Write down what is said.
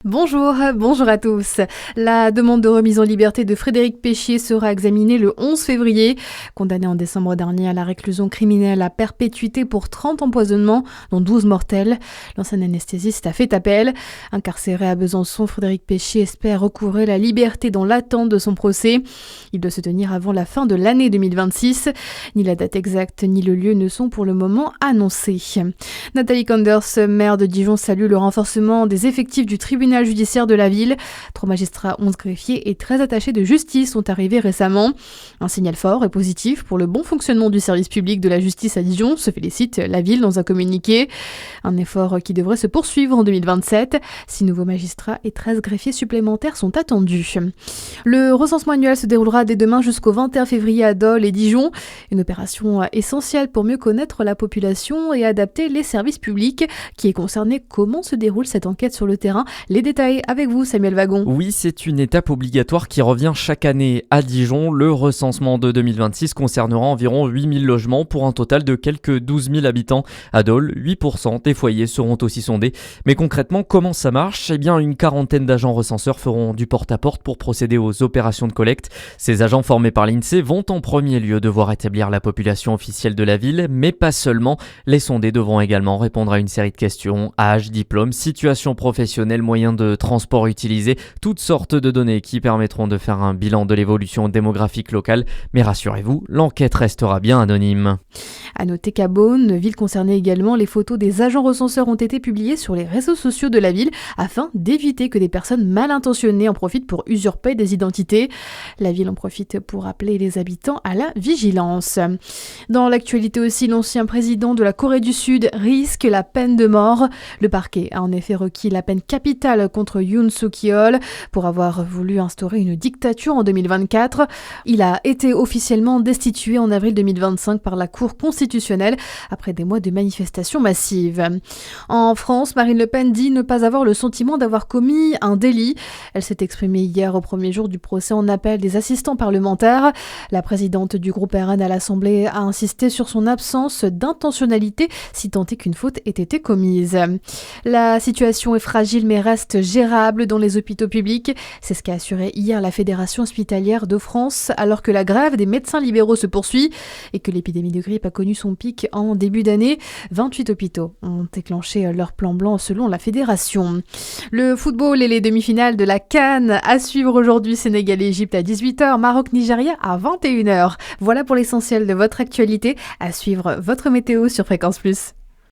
Bonjour à tous. La demande de remise en liberté de Frédéric Péchier sera examinée le 11 février. Condamné en décembre dernier à la réclusion criminelle à perpétuité pour 30 empoisonnements, dont 12 mortels, l'ancien anesthésiste a fait appel. Incarcéré à Besançon, Frédéric Péchier espère recouvrer la liberté dans l'attente de son procès. Il doit se tenir avant la fin de l'année 2026. Ni la date exacte ni le lieu ne sont pour le moment annoncés. Nathalie Kanders, maire de Dijon, salue le renforcement des effectifs du tribunal judiciaire de la ville. 3 magistrats, 11 greffiers et 13 attachés de justice sont arrivés récemment. Un signal fort et positif pour le bon fonctionnement du service public de la justice à Dijon, se félicite la ville dans un communiqué. Un effort qui devrait se poursuivre en 2027. 6 nouveaux magistrats et 13 greffiers supplémentaires sont attendus. Le recensement annuel se déroulera dès demain jusqu'au 21 février à Dole et Dijon. Une opération essentielle pour mieux connaître la population et adapter les services publics. Qui est concerné? Comment se déroule cette enquête sur le terrain? Les détails avec vous, Samuel Wagon. Oui, c'est une étape obligatoire qui revient chaque année à Dijon. Le recensement de 2026 concernera environ 8000 logements pour un total de quelques 12 000 habitants. À Dole, 8% des foyers seront aussi sondés. Mais concrètement, comment ça marche? Eh bien, une quarantaine d'agents recenseurs feront du porte-à-porte pour procéder aux opérations de collecte. Ces agents formés par l'INSEE vont en premier lieu devoir établir la population officielle de la ville, mais pas seulement. Les sondés devront également répondre à une série de questions: âge, diplôme, situation professionnelle, moyens de transport utilisés, toutes sortes de données qui permettront de faire un bilan de l'évolution démographique locale. Mais rassurez-vous, l'enquête restera bien anonyme. À noter qu'à Beaune, ville concernée également, les photos des agents recenseurs ont été publiées sur les réseaux sociaux de la ville afin d'éviter que des personnes mal intentionnées en profitent pour usurper des identités. La ville en profite pour appeler les habitants à la vigilance. Dans l'actualité aussi, l'ancien président de la Corée du Sud risque la peine de mort. Le parquet a en effet requis la peine capitale contre Yoon Suk-yeol pour avoir voulu instaurer une dictature en 2024. Il a été officiellement destitué en avril 2025 par la Cour constitutionnelle après des mois de manifestations massives. En France, Marine Le Pen dit ne pas avoir le sentiment d'avoir commis un délit. Elle s'est exprimée hier au premier jour du procès en appel des assistants parlementaires. La présidente du groupe RN à l'Assemblée a insisté sur son absence d'intentionnalité si tant est qu'une faute ait été commise. La situation est fragile mais reste gérable dans les hôpitaux publics. C'est ce qu'a assuré hier la Fédération hospitalière de France alors que la grève des médecins libéraux se poursuit et que l'épidémie de grippe a connu son pic en début d'année. 28 hôpitaux ont déclenché leur plan blanc selon la Fédération. Le football et les demi-finales de la CAN à suivre aujourd'hui: Sénégal-Égypte à 18h, Maroc-Nigeria à 21h. Voilà pour l'essentiel de votre actualité. À suivre votre météo sur Fréquence Plus.